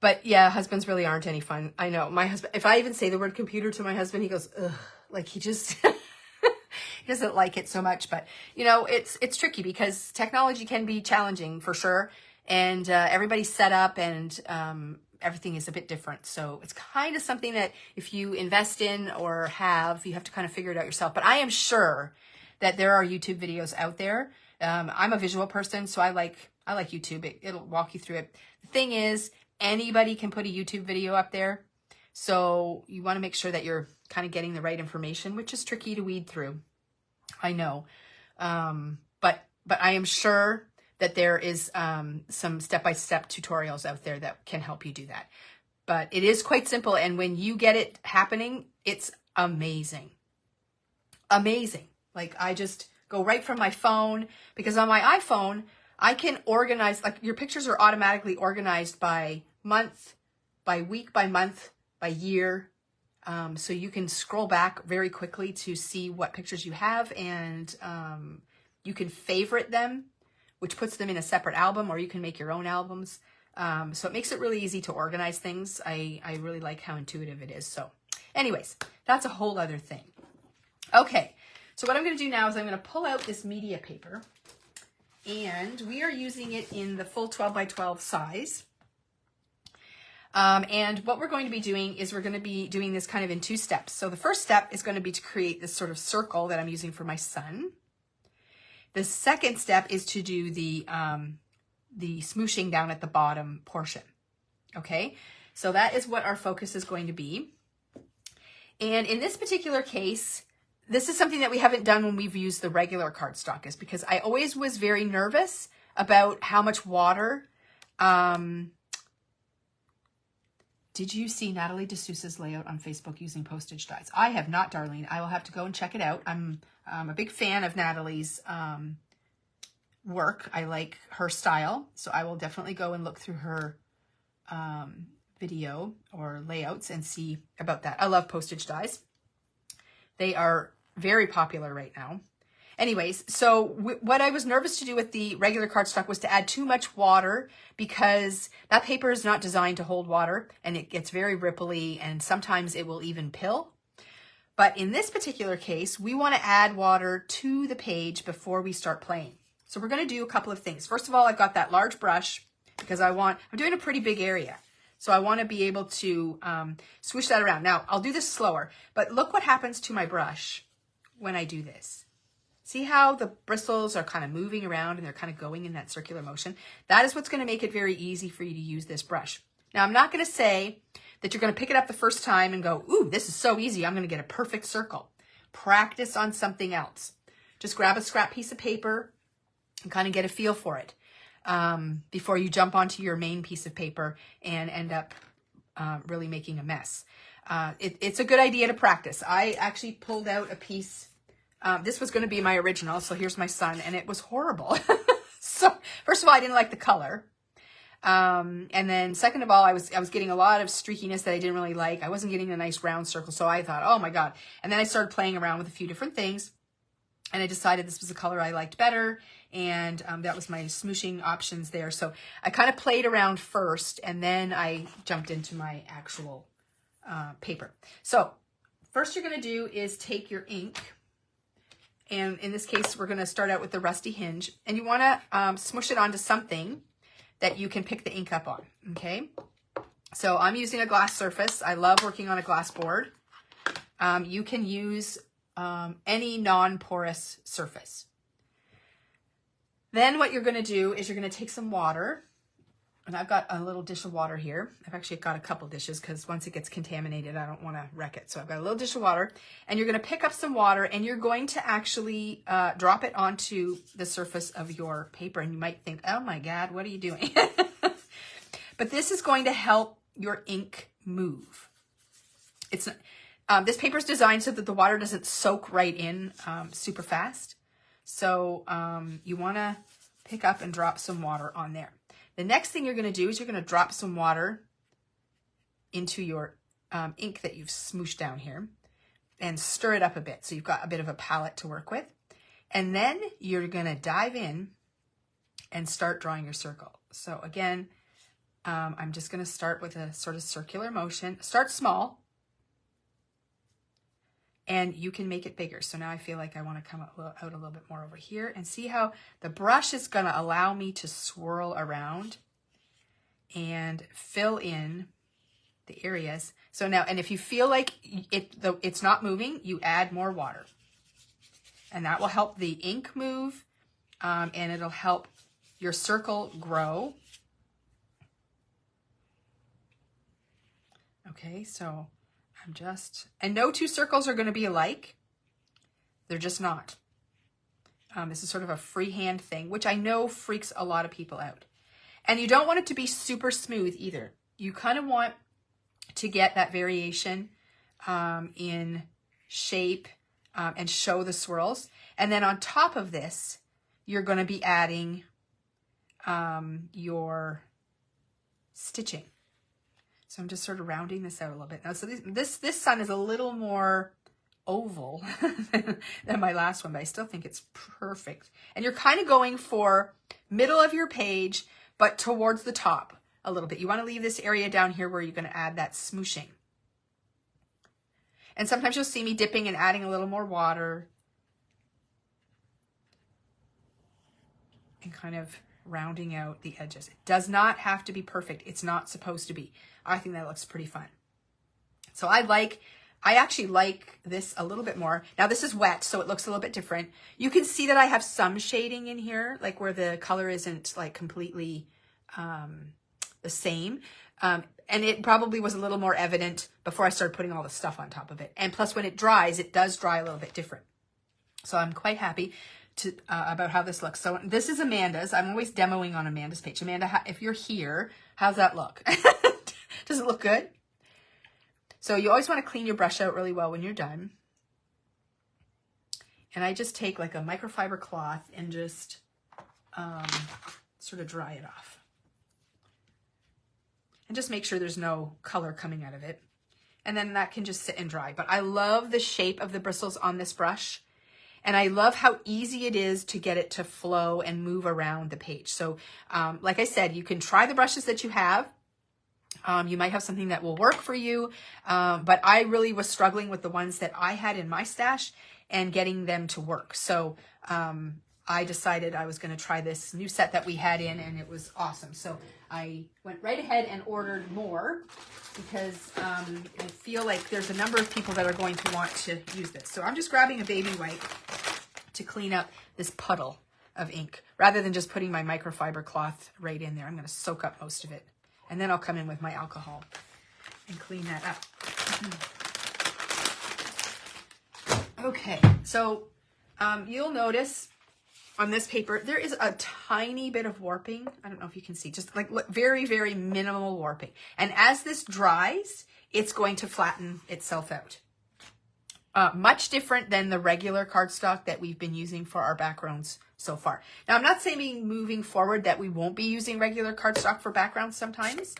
But yeah, husbands really aren't any fun. I know my husband, if I even say the word computer to my husband, he goes, ugh, like he just, he doesn't like it so much. But you know, it's tricky because technology can be challenging for sure. And everybody's set up and everything is a bit different. So it's kind of something that if you invest in or have, you have to kind of figure it out yourself. But I am sure that there are YouTube videos out there. I'm a visual person, so I like YouTube. It'll walk you through it. The thing is, anybody can put a YouTube video up there. So you want to make sure that you're kind of getting the right information, which is tricky to weed through. I know. But I am sure that there is some step-by-step tutorials out there that can help you do that. But it is quite simple. And when you get it happening, it's amazing. Amazing. Like I just go right from my phone because on my iPhone, I can organize, like your pictures are automatically organized by month, by week, by month, by year. So you can scroll back very quickly to see what pictures you have and you can favorite them, which puts them in a separate album, or you can make your own albums. So it makes it really easy to organize things. I really like how intuitive it is. So anyways, that's a whole other thing. Okay, so what I'm going to do now is I'm going to pull out this media paper, and we are using it in the full 12 by 12 size. And what we're going to be doing is we're going to be doing this kind of in 2 steps. So the first step is going to be to create this sort of circle that I'm using for my sun. The second step is to do the smooshing down at the bottom portion. Okay, So that is what our focus is going to be. And in this particular case, this is something that we haven't done when we've used the regular cardstock, is because I always was very nervous about how much water. Did you see Natalie DeSouza's layout on Facebook using postage dies? I have not, Darlene. I will have to go and check it out. I'm a big fan of Natalie's work. I like her style, so I will definitely go and look through her video or layouts and see about that. I love postage dies. They are very popular right now. Anyways, so what I was nervous to do with the regular cardstock was to add too much water, because that paper is not designed to hold water and it gets very ripply and sometimes it will even pill. But in this particular case, we want to add water to the page before we start playing. So we're going to do a couple of things. First of all, I've got that large brush because I'm doing a pretty big area. So I want to be able to swoosh that around. Now, I'll do this slower, but look what happens to my brush when I do this. See how the bristles are kind of moving around and they're kind of going in that circular motion? That is what's going to make it very easy for you to use this brush. Now, I'm not going to say that you're going to pick it up the first time and go, ooh, this is so easy, I'm going to get a perfect circle. Practice on something else. Just grab a scrap piece of paper and kind of get a feel for it before you jump onto your main piece of paper and end up really making a mess. It's a good idea to practice. I actually pulled out a piece. This was going to be my original, so here's my son, and it was horrible. So first of all, I didn't like the color. And then second of all, I was getting a lot of streakiness that I didn't really like. I wasn't getting a nice round circle, so I thought, oh my God. And then I started playing around with a few different things, and I decided this was the color I liked better, and that was my smooshing options there. So I kind of played around first, and then I jumped into my actual paper. So first you're going to do is take your ink, and in this case, we're going to start out with the rusty hinge, and you want to smoosh it onto something that you can pick the ink up on, okay? So I'm using a glass surface. I love working on a glass board. You can use any non-porous surface. Then what you're going to do is you're going to take some water, and I've got a little dish of water here. I've actually got a couple dishes because once it gets contaminated, I don't want to wreck it. So I've got a little dish of water, and you're going to pick up some water, and you're going to actually drop it onto the surface of your paper. And you might think, oh my God, what are you doing? But this is going to help your ink move. It's this paper is designed so that the water doesn't soak right in super fast. So you want to pick up and drop some water on there. The next thing you're going to do is you're going to drop some water into your ink that you've smooshed down here and stir it up a bit so you've got a bit of a palette to work with. And then you're going to dive in and start drawing your circle. So again, I'm just going to start with a sort of circular motion. Start small, and you can make it bigger. So now I feel like I want to come out a little bit more over here, and see how the brush is going to allow me to swirl around and fill in the areas. So now, and if you feel like it's not moving, you add more water, and that will help the ink move, and it'll help your circle grow. Okay, so and no two circles are going to be alike. They're just not. This is sort of a freehand thing, which I know freaks a lot of people out. And you don't want it to be super smooth either. You kind of want to get that variation in shape and show the swirls. And then on top of this, you're going to be adding your stitching. So I'm just sort of rounding this out a little bit. Now, so this sun is a little more oval than my last one, but I still think it's perfect. And you're kind of going for middle of your page, but towards the top a little bit. You want to leave this area down here where you're going to add that smooshing. And sometimes you'll see me dipping and adding a little more water and kind of rounding out the edges. It does not have to be perfect. It's not supposed to be. I think that looks pretty fun. So I actually like this a little bit more. Now this is wet, so it looks a little bit different. You can see that I have some shading in here, like where the color isn't like completely the same. And it probably was a little more evident before I started putting all the stuff on top of it. And plus when it dries, it does dry a little bit different. So I'm quite happy to about how this looks. So this is Amanda's. I'm always demoing on Amanda's page. Amanda, if you're here, how's that look? Does it look good? So you always want to clean your brush out really well when you're done. And I just take like a microfiber cloth and just sort of dry it off. And just make sure there's no color coming out of it. And then that can just sit and dry. But I love the shape of the bristles on this brush. And I love how easy it is to get it to flow and move around the page. So like I said, you can try the brushes that you have. You might have something that will work for you. But I really was struggling with the ones that I had in my stash and getting them to work. So I decided I was going to try this new set that we had in, and it was awesome. So I went right ahead and ordered more because I feel like there's a number of people that are going to want to use this. So I'm just grabbing a baby wipe to clean up this puddle of ink rather than just putting my microfiber cloth right in there. I'm going to soak up most of it, and then I'll come in with my alcohol and clean that up. Okay, so you'll notice on this paper, there is a tiny bit of warping. I don't know if you can see, just like very, very minimal warping. And as this dries, it's going to flatten itself out. Much different than the regular cardstock that we've been using for our backgrounds so far. Now, I'm not saying moving forward that we won't be using regular cardstock for backgrounds sometimes.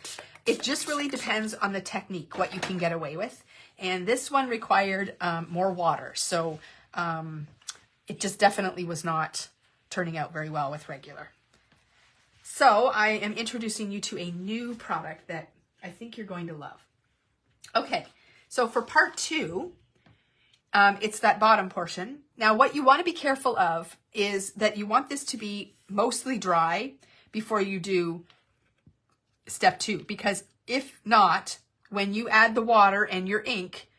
It just really depends on the technique, what you can get away with. And this one required more water. So it just definitely was not turning out very well with regular. So I am introducing you to a new product that I think you're going to love. Okay, so for part 2, it's that bottom portion. Now what you want to be careful of is that you want this to be mostly dry before you do step 2, because if not, when you add the water and your ink,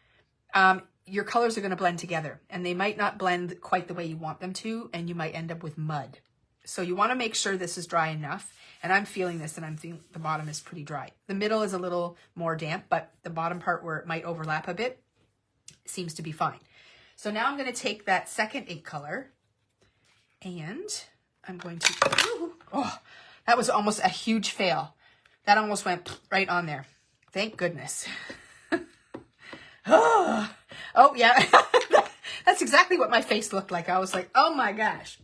your colors are going to blend together, and they might not blend quite the way you want them to, and you might end up with mud. So you want to make sure this is dry enough, and I'm feeling this, and I'm feeling the bottom is pretty dry. The middle is a little more damp, but the bottom part where it might overlap a bit seems to be fine. So now I'm going to take that second ink color, and I'm going to, oh, that was almost a huge fail. That almost went right on there. Thank goodness. Oh, yeah, that's exactly what my face looked like. I was like, oh my gosh.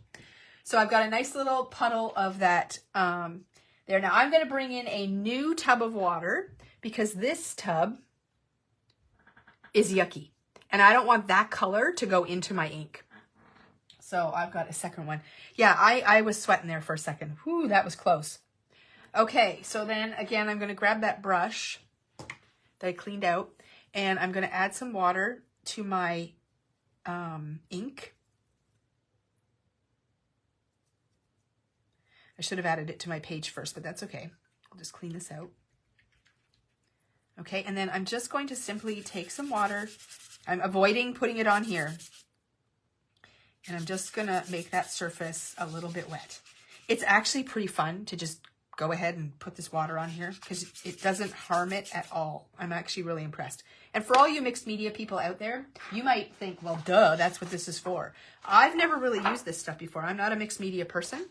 So I've got a nice little puddle of that there. Now I'm going to bring in a new tub of water because this tub is yucky. And I don't want that color to go into my ink. So I've got a second one. Yeah, I was sweating there for a second. Whew, that was close. Okay, so then again, I'm going to grab that brush that I cleaned out, and I'm going to add some water to my ink. I should have added it to my page first, but that's okay. I'll just clean this out. Okay, and then I'm just going to simply take some water. I'm avoiding putting it on here. And I'm just going to make that surface a little bit wet. It's actually pretty fun to just go ahead and put this water on here because it doesn't harm it at all. I'm actually really impressed. And for all you mixed media people out there, you might think, well, duh, that's what this is for. I've never really used this stuff before. I'm not a mixed media person,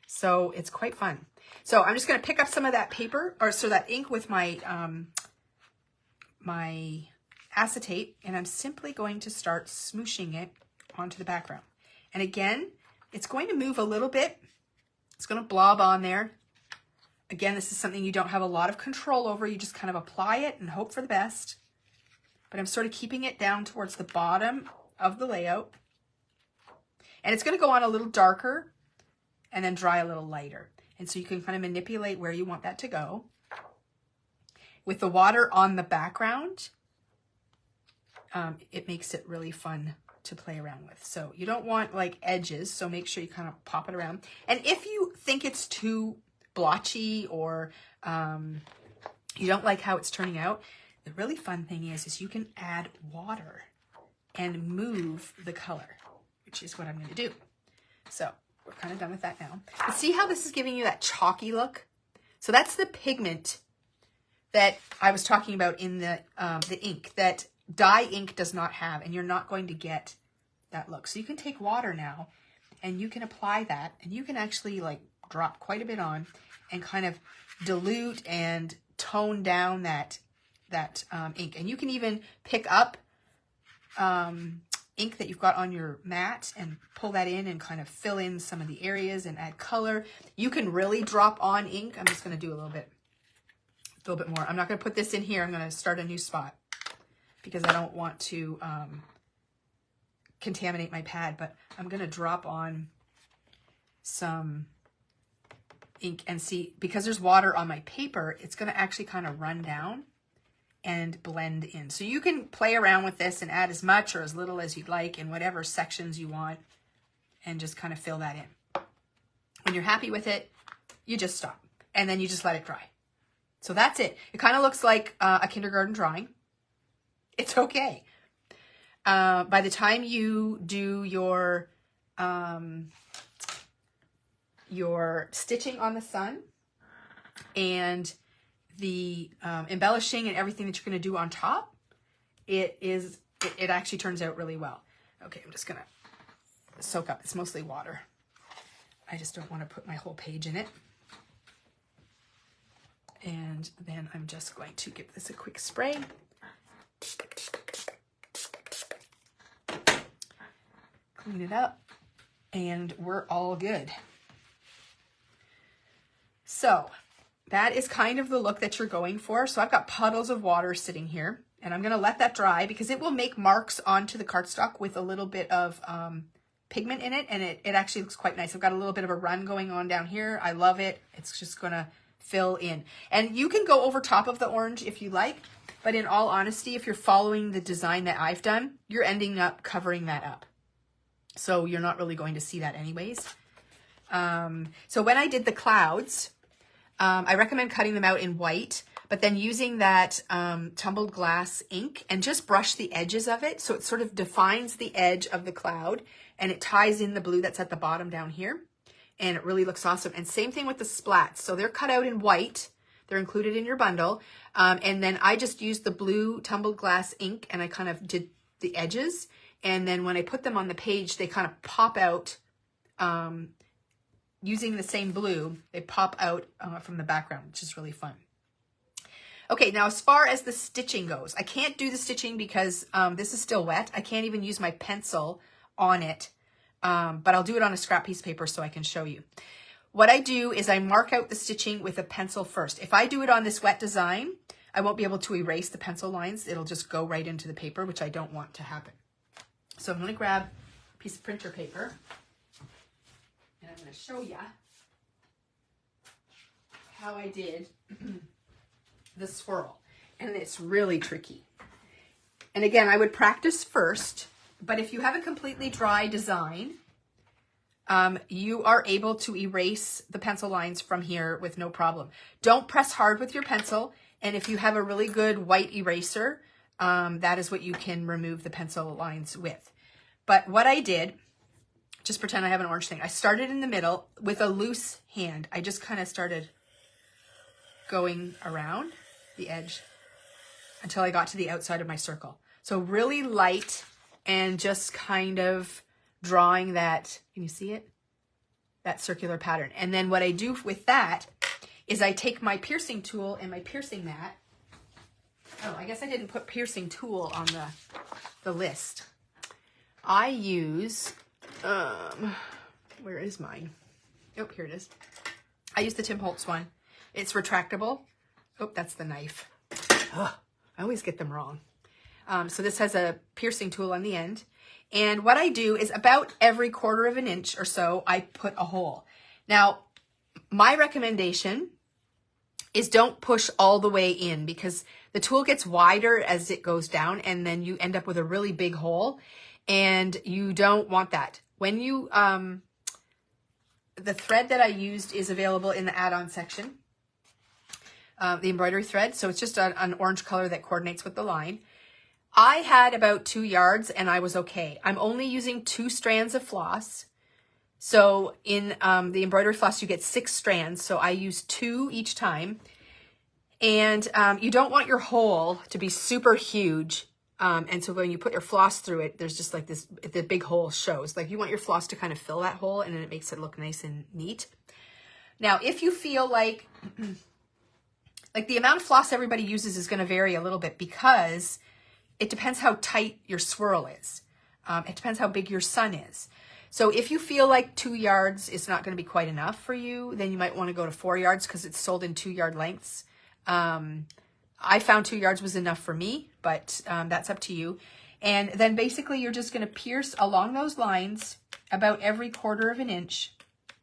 so it's quite fun. So I'm just going to pick up some of that paper, or so that ink with my my acetate, and I'm simply going to start smooshing it onto the background. And again, it's going to move a little bit. It's going to blob on there. Again, this is something you don't have a lot of control over. You just kind of apply it and hope for the best. But I'm sort of keeping it down towards the bottom of the layout. And it's going to go on a little darker and then dry a little lighter. And so you can kind of manipulate where you want that to go. With the water on the background, it makes it really fun to play around with. So you don't want like edges, so make sure you kind of pop it around. And if you think it's too blotchy or you don't like how it's turning out, the really fun thing is you can add water and move the color, which is what I'm going to do. So we're kind of done with that now. But see how this is giving you that chalky look? So that's the pigment that I was talking about in the ink that dye ink does not have, and you're not going to get that look. So you can take water now and you can apply that, and you can actually like drop quite a bit on and kind of dilute and tone down that ink. And you can even pick up ink that you've got on your mat and pull that in and kind of fill in some of the areas and add color. You can really drop on ink. I'm just going to do a little bit more. I'm not going to put this in here. I'm going to start a new spot because I don't want to contaminate my pad, but I'm going to drop on some ink and see, because there's water on my paper, it's going to actually kind of run down and blend in. So you can play around with this and add as much or as little as you'd like in whatever sections you want and just kind of fill that in. When you're happy with it, you just stop and then you just let it dry. So that's it. It kind of looks like a kindergarten drawing. It's okay. By the time you do your stitching on the sun and the embellishing and everything that you're going to do on top, it actually turns out really well. Okay, I'm just going to soak up. It's mostly water. I just don't want to put my whole page in it. And then I'm just going to give this a quick spray. Clean it up, and we're all good. So that is kind of the look that you're going for. So I've got puddles of water sitting here, and I'm going to let that dry because it will make marks onto the cardstock with a little bit of pigment in it, and it actually looks quite nice. I've got a little bit of a run going on down here. I love it. It's just going to fill in. And you can go over top of the orange if you like, but in all honesty, if you're following the design that I've done, you're ending up covering that up. So you're not really going to see that anyways. So when I did the clouds, I recommend cutting them out in white, but then using that tumbled glass ink and just brush the edges of it. So it sort of defines the edge of the cloud and it ties in the blue that's at the bottom down here. And it really looks awesome. And same thing with the splats. So they're cut out in white. They're included in your bundle. And then I just used the blue tumbled glass ink and I kind of did the edges. And then when I put them on the page, they kind of pop out, using the same blue, they pop out from the background, which is really fun. Okay, now as far as the stitching goes, I can't do the stitching because this is still wet. I can't even use my pencil on it, but I'll do it on a scrap piece of paper so I can show you. What I do is I mark out the stitching with a pencil first. If I do it on this wet design, I won't be able to erase the pencil lines. It'll just go right into the paper, which I don't want to happen. So I'm going to grab a piece of printer paper and I'm going to show you how I did the swirl. And it's really tricky. And again, I would practice first, but if you have a completely dry design, you are able to erase the pencil lines from here with no problem. Don't press hard with your pencil. And if you have a really good white eraser, that is what you can remove the pencil lines with. But what I did, just pretend I have an orange thing. I started in the middle with a loose hand. I just kind of started going around the edge until I got to the outside of my circle. So really light and just kind of drawing that, can you see it? That circular pattern. And then what I do with that is I take my piercing tool and my piercing mat. Oh, I guess I didn't put piercing tool on the list. I use, where is mine? Oh, here it is. I use the Tim Holtz one. It's retractable. Oh, that's the knife. Ugh, I always get them wrong. So this has a piercing tool on the end. And what I do is about every 1/4 of an inch or so, I put a hole. Now, my recommendation is don't push all the way in because the tool gets wider as it goes down and then you end up with a really big hole and you don't want that. When you, the thread that I used is available in the add-on section, the embroidery thread. So it's just an orange color that coordinates with the line. I had about 2 yards and I was okay. I'm only using 2 strands of floss. So in the embroidery floss, you get 6 strands. So I use 2 each time. And you don't want your hole to be super huge. And so when you put your floss through it, there's just like this, the big hole shows. Like you want your floss to kind of fill that hole, and then it makes it look nice and neat. Now, if you feel like the amount of floss everybody uses is going to vary a little bit because it depends how tight your swirl is. It depends how big your sun is. So if you feel like 2 yards is not going to be quite enough for you, then you might want to go to 4 yards because it's sold in 2-yard lengths. I found 2 yards was enough for me, but that's up to you. And then basically you're just going to pierce along those lines about every 1/4 of an inch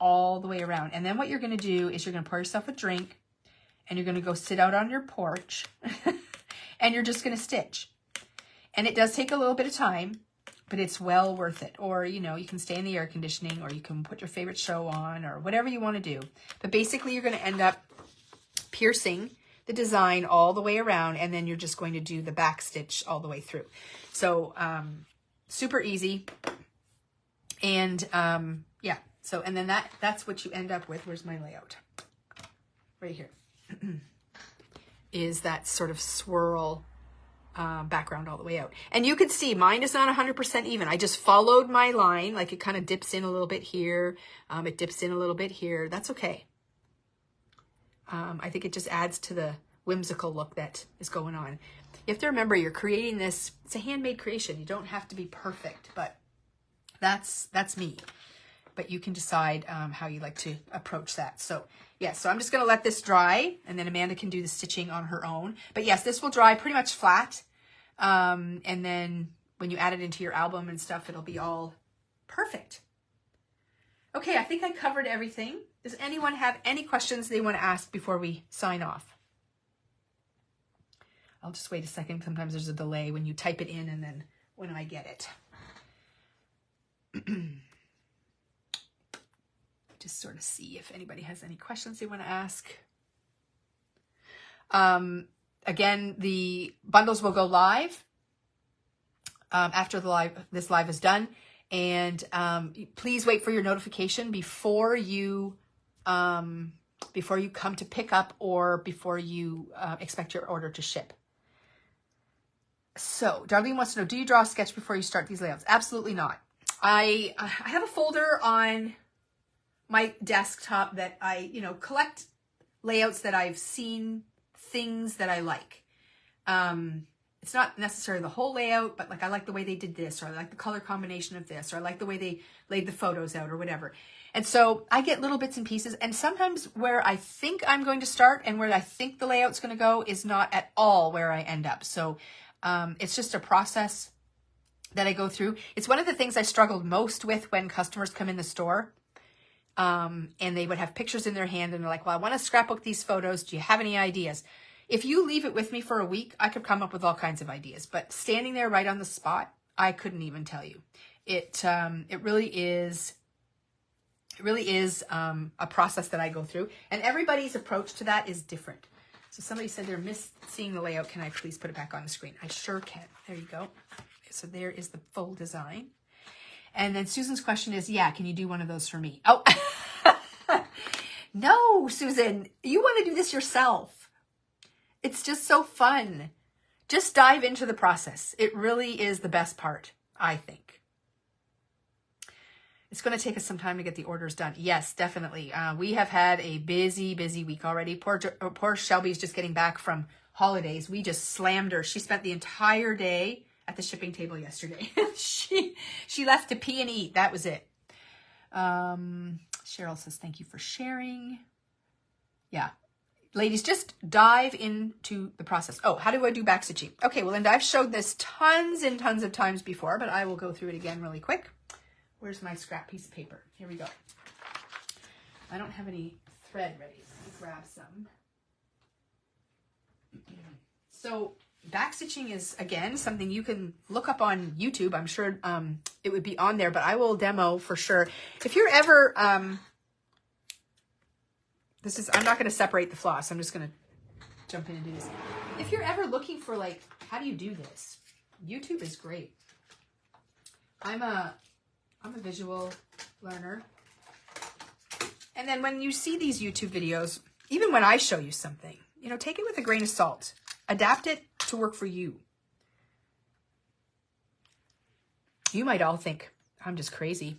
all the way around. And then what you're going to do is you're going to pour yourself a drink and you're going to go sit out on your porch and you're just going to stitch. And it does take a little bit of time, but it's well worth it. Or, you know, you can stay in the air conditioning, or you can put your favorite show on, or whatever you want to do. But basically you're going to end up piercing the design all the way around, and then you're just going to do the back stitch all the way through. So super easy. And yeah, so and then that's what you end up with. Where's my layout? Right here. Is that sort of swirl background all the way out. And you can see mine is not 100% even. I just followed my line. Like it kind of dips in a little bit here. It dips in a little bit here. That's okay. I think it just adds to the whimsical look that is going on. You have to remember you're creating this. It's a handmade creation. You don't have to be perfect, but that's me. But you can decide how you like to approach that. So yeah, so I'm just going to let this dry, and then Amanda can do the stitching on her own. But yes, this will dry pretty much flat. And then when you add it into your album and stuff, it'll be all perfect. Okay, I think I covered everything. Does anyone have any questions they want to ask before we sign off? I'll just wait a second. Sometimes there's a delay when you type it in and then when I get it. Just sort of see if anybody has any questions they want to ask. Again, the bundles will go live after this live is done. And please wait for your notification before you come to pick up, or before you expect your order to ship. So Darlene wants to know, do you draw a sketch before you start these layouts? Absolutely not. I have a folder on my desktop that I, collect layouts that I've seen, things that I like. It's not necessarily the whole layout, but like I like the way they did this, or I like the color combination of this, or I like the way they laid the photos out, or whatever. And so I get little bits and pieces, and sometimes where I think I'm going to start and where I think the layout's going to go is not at all where I end up. So it's just a process that I go through. It's one of the things I struggled most with when customers come in the store. And they would have pictures in their hand and they're like, well, I want to scrapbook these photos. Do you have any ideas? If you leave it with me for a week, I could come up with all kinds of ideas, but standing there right on the spot, I couldn't even tell you. It really is a process that I go through, and everybody's approach to that is different. So somebody said they're seeing the layout. Can I please put it back on the screen? I sure can. There you go. So there is the full design. And then Susan's question is, yeah, can you do one of those for me? Oh, no, Susan, you want to do this yourself. It's just so fun. Just dive into the process. It really is the best part, I think. It's going to take us some time to get the orders done. Yes, definitely. We have had a busy, busy week already. Poor Shelby's just getting back from holidays. We just slammed her. She spent the entire day at the shipping table yesterday. she left to pee and eat. That was it. Cheryl says, thank you for sharing. Yeah. Ladies, just dive into the process. Oh, how do I do backstitching? Okay, well, Linda, I've showed this tons and tons of times before, but I will go through it again really quick. Where's my scrap piece of paper? Here we go. I don't have any thread ready, so let me grab some. So backstitching is, again, something you can look up on YouTube. I'm sure it would be on there, but I will demo for sure. If you're ever, I'm not going to separate the floss. I'm just going to jump in and do this. If you're ever looking for, like, how do you do this? YouTube is great. I'm a visual learner. And then when you see these YouTube videos, even when I show you something, you know, take it with a grain of salt. Adapt it to work for you. You might all think I'm just crazy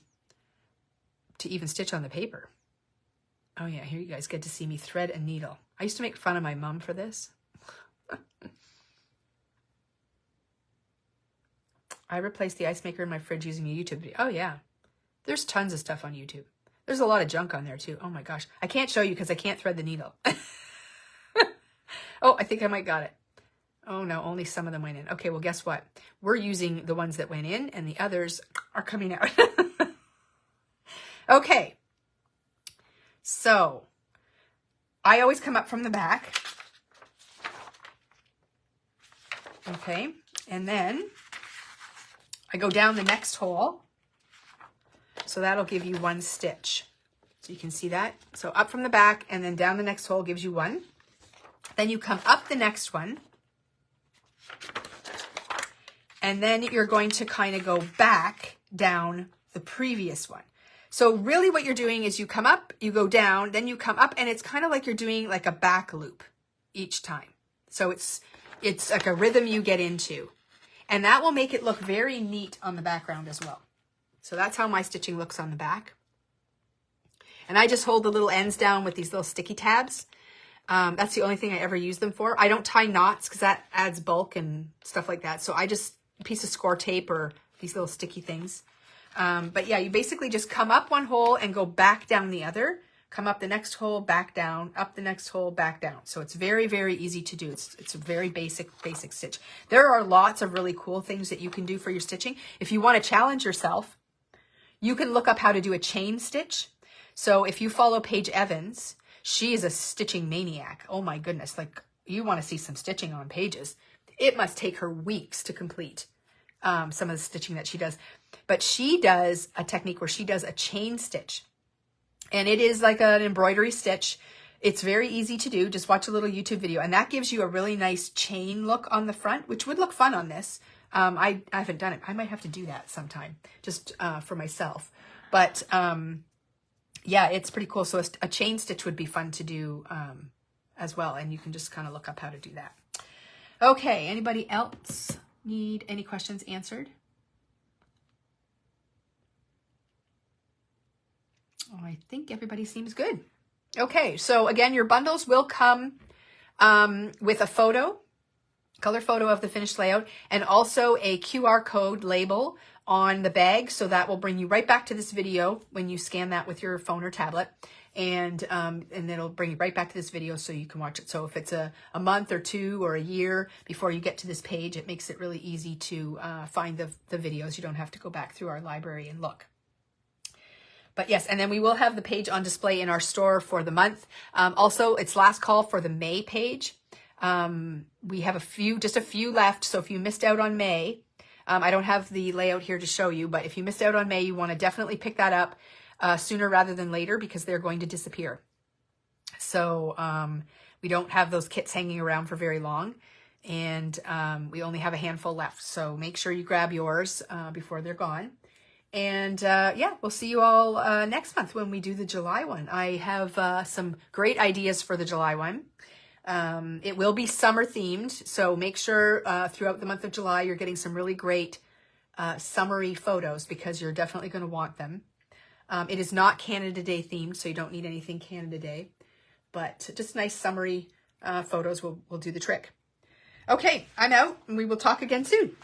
to even stitch on the paper. Oh yeah, here you guys get to see me thread a needle. I used to make fun of my mom for this. I replaced the ice maker in my fridge using a YouTube video. Oh yeah, there's tons of stuff on YouTube. There's a lot of junk on there too. Oh my gosh, I can't show you because I can't thread the needle. Oh, I think I might got it. Oh no, only some of them went in. Okay, well guess what? We're using the ones that went in and the others are coming out. Okay, so I always come up from the back. Okay, and then I go down the next hole. So that'll give you one stitch. So you can see that. So up from the back and then down the next hole gives you one. Then you come up the next one. And then you're going to kind of go back down the previous one. So really what you're doing is you come up, you go down, then you come up, and it's kind of like you're doing like a back loop each time. So it's like a rhythm you get into. And that will make it look very neat on the background as well. So that's how my stitching looks on the back. And I just hold the little ends down with these little sticky tabs. That's the only thing I ever use them for. I don't tie knots because that adds bulk and stuff like that. So I just, a piece of score tape or these little sticky things. But yeah, you basically just come up one hole and go back down the other. Come up the next hole, back down, up the next hole, back down. So it's very, very easy to do. It's a very basic stitch. There are lots of really cool things that you can do for your stitching. If you want to challenge yourself, you can look up how to do a chain stitch. So if you follow Paige Evans, she is a stitching maniac. Oh my goodness. Like, you want to see some stitching on Paige's. It must take her weeks to complete some of the stitching that she does. But she does a technique where she does a chain stitch. And it is like an embroidery stitch. It's very easy to do. Just watch a little YouTube video. And that gives you a really nice chain look on the front, which would look fun on this. I haven't done it. I might have to do that sometime just for myself. But yeah, it's pretty cool. So a chain stitch would be fun to do as well. And you can just kind of look up how to do that. Okay, anybody else need any questions answered? Oh, I think everybody seems good. Okay, so again, your bundles will come with a photo, color photo of the finished layout, and also a QR code label on the bag. So that will bring you right back to this video when you scan that with your phone or tablet. And it'll bring you right back to this video so you can watch it. So if it's a month or two or a year before you get to this page, it makes it really easy to find the videos. You don't have to go back through our library and look. But yes, and then we will have the page on display in our store for the month. Also, it's last call for the May page. We have just a few left. So if you missed out on May, I don't have the layout here to show you, but if you missed out on May, you want to definitely pick that up sooner rather than later because they're going to disappear. So we don't have those kits hanging around for very long, and we only have a handful left. So make sure you grab yours before they're gone. And yeah, we'll see you all next month when we do the July one. I have some great ideas for the July one. It will be summer themed, so make sure throughout the month of July you're getting some really great summery photos because you're definitely going to want them. It is not Canada Day themed, so you don't need anything Canada Day, but just nice summery photos will do the trick. Okay, I'm out, and we will talk again soon.